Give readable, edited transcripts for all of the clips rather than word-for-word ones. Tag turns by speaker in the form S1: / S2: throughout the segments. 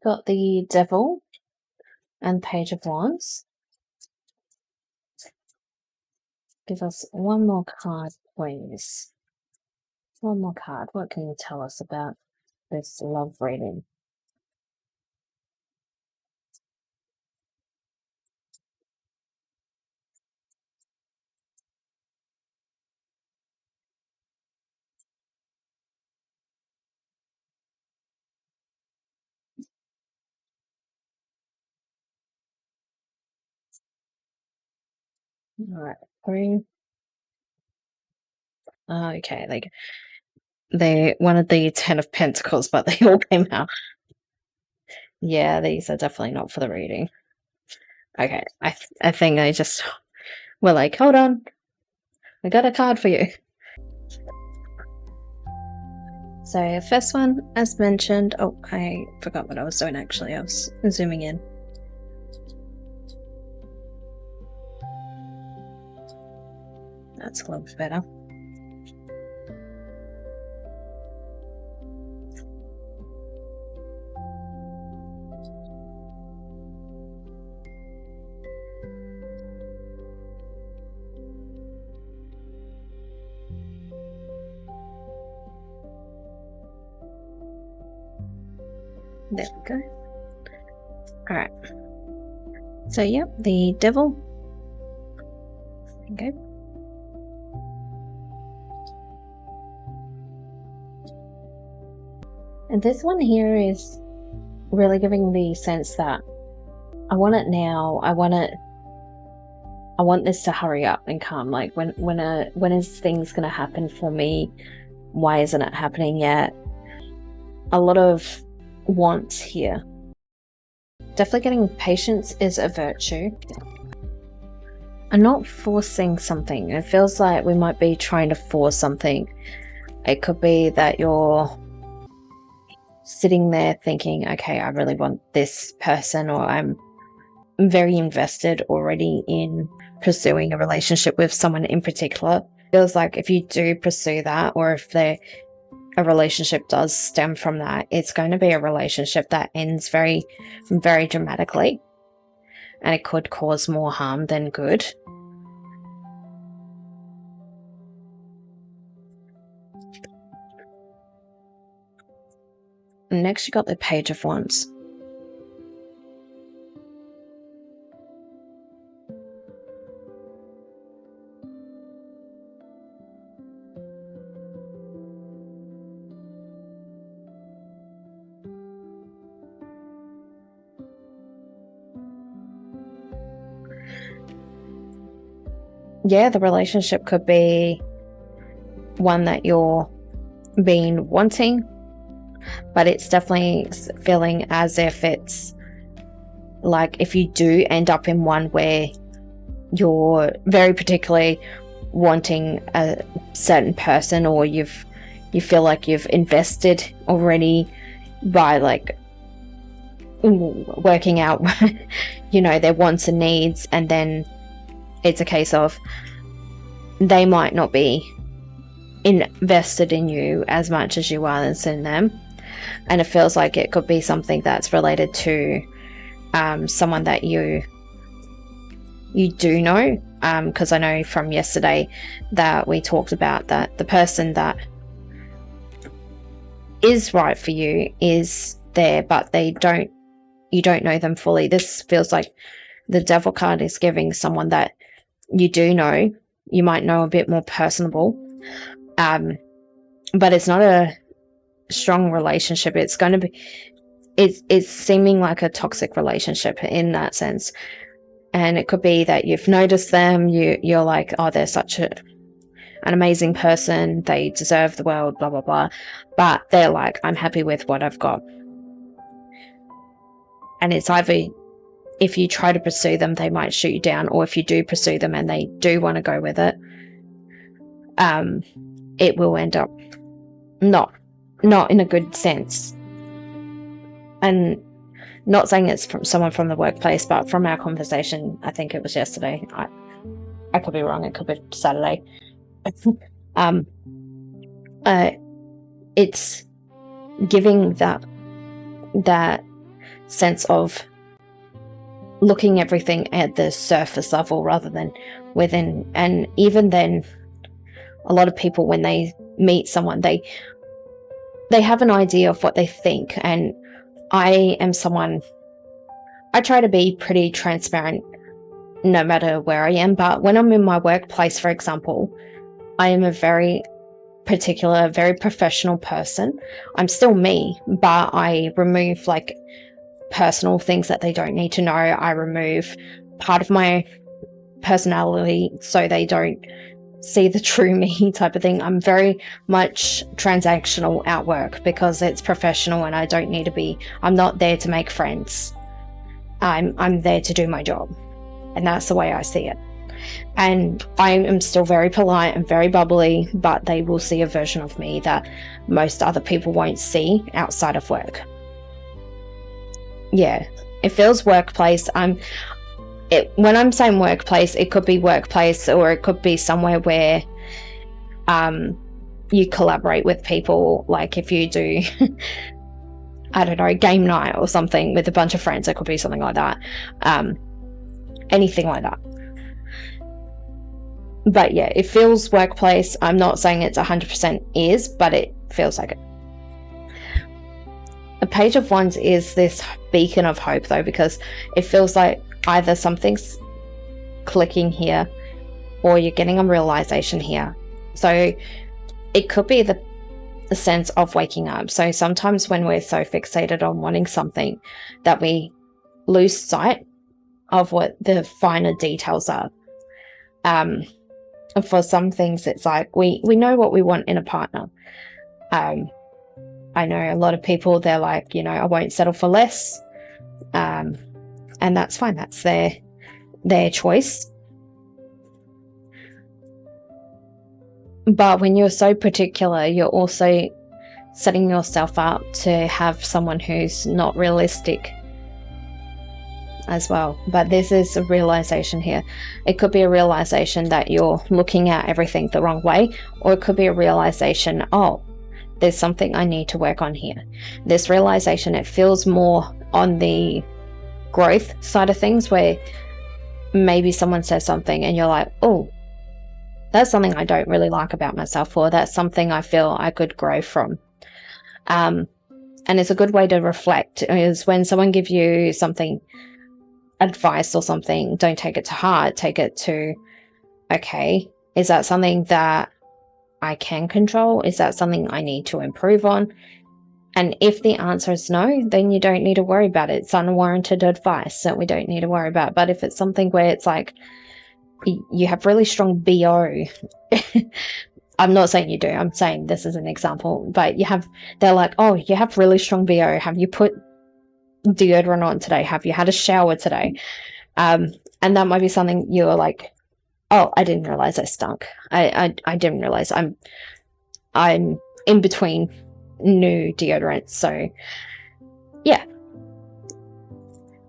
S1: got the Devil and Page of Wands. Give us one more card, please. One more card. What can you tell us about this love reading? Alright, 3. Okay, they wanted the 10 of Pentacles, but they all came out. Yeah, these are definitely not for the reading. Okay, I think I just were like, hold on, I got a card for you. So first one, as mentioned, oh, I forgot what I was doing actually. I was zooming in. That's a little bit better. There we go. Alright. So, yep, the Devil. Okay. And this one here is really giving the sense that I want it now. I want this to hurry up and come. Like, when is things gonna happen for me? Why isn't it happening yet? A lot of wants here. Definitely getting patience is a virtue. And not forcing something. It feels like we might be trying to force something. It could be that you're sitting there thinking, okay, I really want this person, or I'm very invested already in pursuing a relationship with someone in particular. It feels like if you do pursue that, or if a relationship does stem from that, it's going to be a relationship that ends very, very dramatically, and it could cause more harm than good. Next, you got the Page of Wands. Yeah, the relationship could be one that you're been wanting, but it's definitely feeling as if it's like, if you do end up in one where you're very particularly wanting a certain person, or you feel like you've invested already by like working out their wants and needs, and then it's a case of they might not be invested in you as much as you are in them, and it feels like it could be something that's related to someone that you do know, because I know from yesterday that we talked about that the person that is right for you is there, but you don't know them fully. This feels like the Devil card is giving someone that you do know. You might know a bit more personable, but it's not a strong relationship. It's going to be, it's seeming like a toxic relationship in that sense. And it could be that you've noticed them, you're like, oh, they're such an amazing person, they deserve the world, blah blah blah, but they're like, I'm happy with what I've got. And it's either, if you try to pursue them, they might shoot you down, or if you do pursue them and they do want to go with it, it will end up not in a good sense. And not saying it's from someone from the workplace, but from our conversation, I think it was yesterday, I could be wrong, it could be Saturday. It's giving that sense of looking everything at the surface level rather than within. And even then, a lot of people, when they meet someone, they have an idea of what they think. And I am someone, I try to be pretty transparent no matter where I am, but when I'm in my workplace, for example, I am a very particular, very professional person. I'm still me, but I remove like personal things that they don't need to know. I remove part of my personality so they don't see the true me type of thing. I'm very much transactional at work because it's professional and I don't need to be, I'm not there to make friends. I'm there to do my job. And that's the way I see it. And I am still very polite and very bubbly, but they will see a version of me that most other people won't see outside of work. Yeah, it feels workplace. When I'm saying workplace, it could be workplace or it could be somewhere where you collaborate with people. Like if you do, I don't know, game night or something with a bunch of friends, it could be something like that. Anything like that. But yeah, it feels workplace. I'm not saying it's 100% is, but it feels like it. A Page of Wands is this beacon of hope though, because it feels like either something's clicking here or you're getting a realization here. So it could be the sense of waking up. So sometimes when we're so fixated on wanting something that we lose sight of what the finer details are. For some things, it's like we know what we want in a partner. I know a lot of people, they're like, I won't settle for less. And that's fine. That's their choice. But when you're so particular, you're also setting yourself up to have someone who's not realistic as well. But this is a realization here. It could be a realization that you're looking at everything the wrong way, or it could be a realization, oh, there's something I need to work on here. This realization, it feels more on the growth side of things, where maybe someone says something and you're like, oh, that's something I don't really like about myself, or that's something I feel I could grow from. And it's a good way to reflect is when someone gives you something, advice or something, don't take it to heart. Take it to, okay, is that something that I can control? Is that something I need to improve on? And if the answer is no, then you don't need to worry about it. It's unwarranted advice that we don't need to worry about. But if it's something where it's like you have really strong BO, I'm not saying you do, I'm saying this is an example, but they're like, oh, you have really strong BO. Have you put deodorant on today? Have you had a shower today? And that might be something you're like, oh, I didn't realize I stunk. I didn't realize I'm in between new deodorants. So yeah,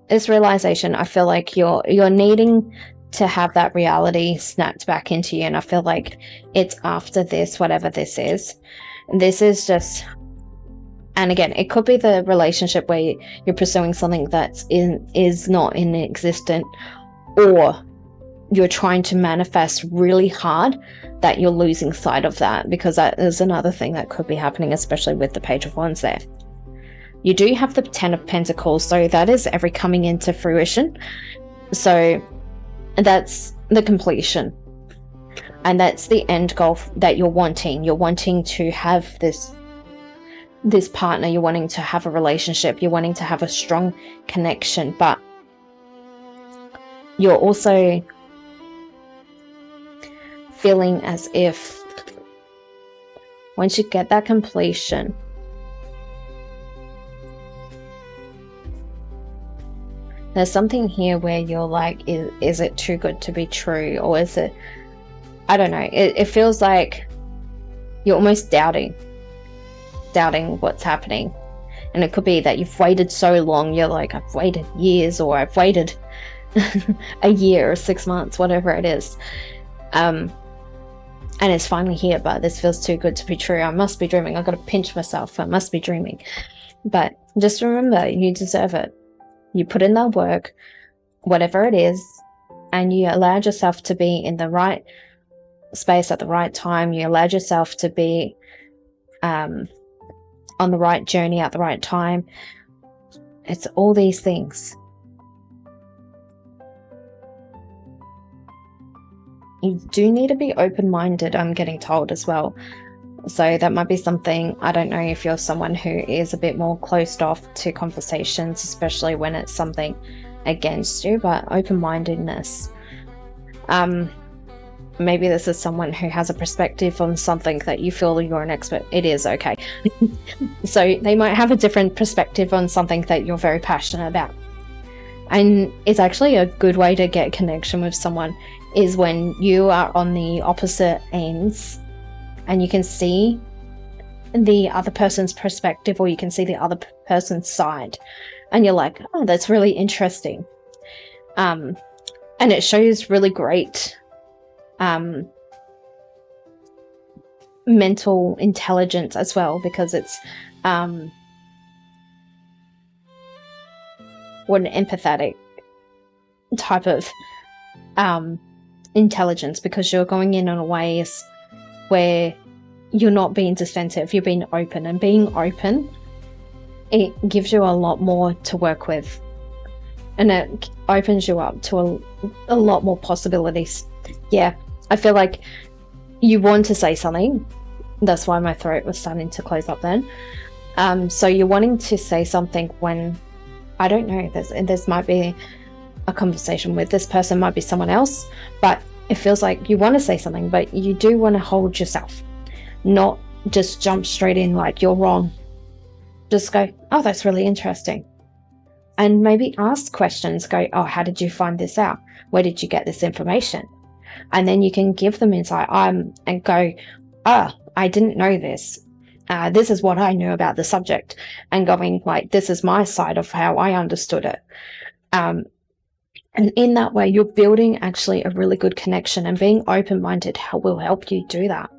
S1: this realization, I feel like you're needing to have that reality snapped back into you. And I feel like it's after this, whatever this is just, and again, it could be the relationship where you're pursuing something that is not inexistent, or you're trying to manifest really hard that you're losing sight of that, because that is another thing that could be happening, especially with the Page of Wands there. You do have the Ten of Pentacles, so that is every coming into fruition. So that's the completion. And that's the end goal that you're wanting. You're wanting to have this partner, you're wanting to have a relationship, you're wanting to have a strong connection, but you're also feeling as if once you get that completion, there's something here where you're like, is it too good to be true? Or is it, I don't know, it feels like you're almost doubting what's happening. And it could be that you've waited so long, you're like, I've waited years, or I've waited a year or 6 months, whatever it is. And it's finally here, but this feels too good to be true. I must be dreaming. I've got to pinch myself. I must be dreaming. But just remember, you deserve it. you put in the work, whatever it is, and you allowed yourself to be in the right space at the right time. You allowed yourself to be on the right journey at the right time. It's all these things. You do need to be open-minded, I'm getting told as well. So that might be something, I don't know if you're someone who is a bit more closed off to conversations, especially when it's something against you, but open-mindedness. Maybe this is someone who has a perspective on something that you feel you're an expert. It is okay. So they might have a different perspective on something that you're very passionate about. And it's actually a good way to get connection with someone is when you are on the opposite ends and you can see the other person's perspective, or you can see the other person's side, and you're like, oh, that's really interesting. And it shows really great mental intelligence as well, because it's what an empathetic type of intelligence, because you're going in ways where you're not being defensive, you're being open, and being open, it gives you a lot more to work with, and it opens you up to a lot more possibilities. Yeah, I feel like you want to say something. That's why my throat was starting to close up then. So you're wanting to say something when, I don't know, there's might be a conversation with this person, might be someone else, but it feels like you want to say something, but you do want to hold yourself, not just jump straight in like you're wrong. Just go, oh, that's really interesting. And maybe ask questions. Go, oh, how did you find this out? Where did you get this information? And then you can give them insight and go, oh, I didn't know this. This is what I knew about the subject. And going like, this is my side of how I understood it. And in that way, you're building actually a really good connection, and being open-minded will help you do that.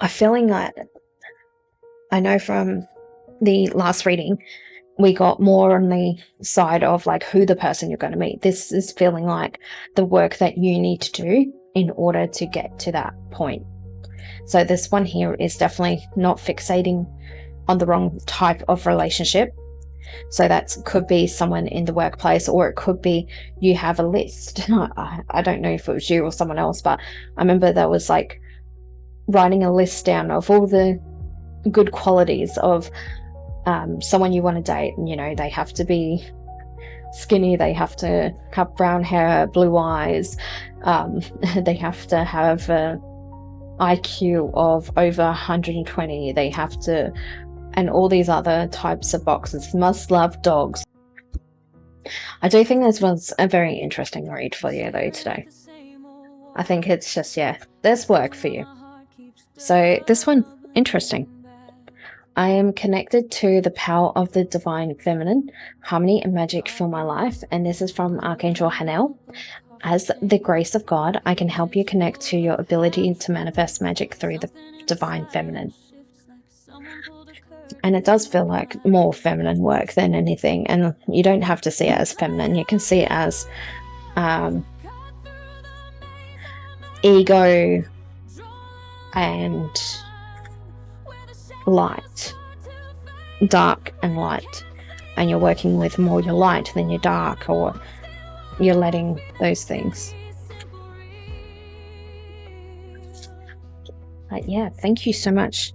S1: I'm feeling that, I know from the last reading, we got more on the side of like who the person you're going to meet. This is feeling like the work that you need to do in order to get to that point. So this one here is definitely not fixating on the wrong type of relationship. So that could be someone in the workplace, or it could be you have a list. I don't know if it was you or someone else, but I remember that was like writing a list down of all the good qualities of someone you want to date. And, you know, they have to be skinny, they have to have brown hair, blue eyes, they have to have a IQ of over 120, they have to, and all these other types of boxes. Must love dogs. I do think this was a very interesting read for you though today. I think it's just, yeah, there's work for you. So this one, interesting. I am connected to the power of the divine feminine. Harmony and magic fill my life. And this is from Archangel Hanel. As the grace of God, I can help you connect to your ability to manifest magic through the divine feminine. And it does feel like more feminine work than anything. And you don't have to see it as feminine. You can see it as ego and light, dark and light, and you're working with more your light than your dark, or you're letting those things. But yeah, thank you so much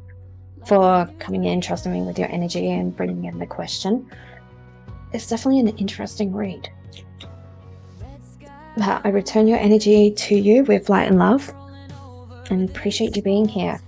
S1: for coming in, trusting me with your energy and bringing in the question. It's definitely an interesting read. But I return your energy to you with light and love, and appreciate you being here.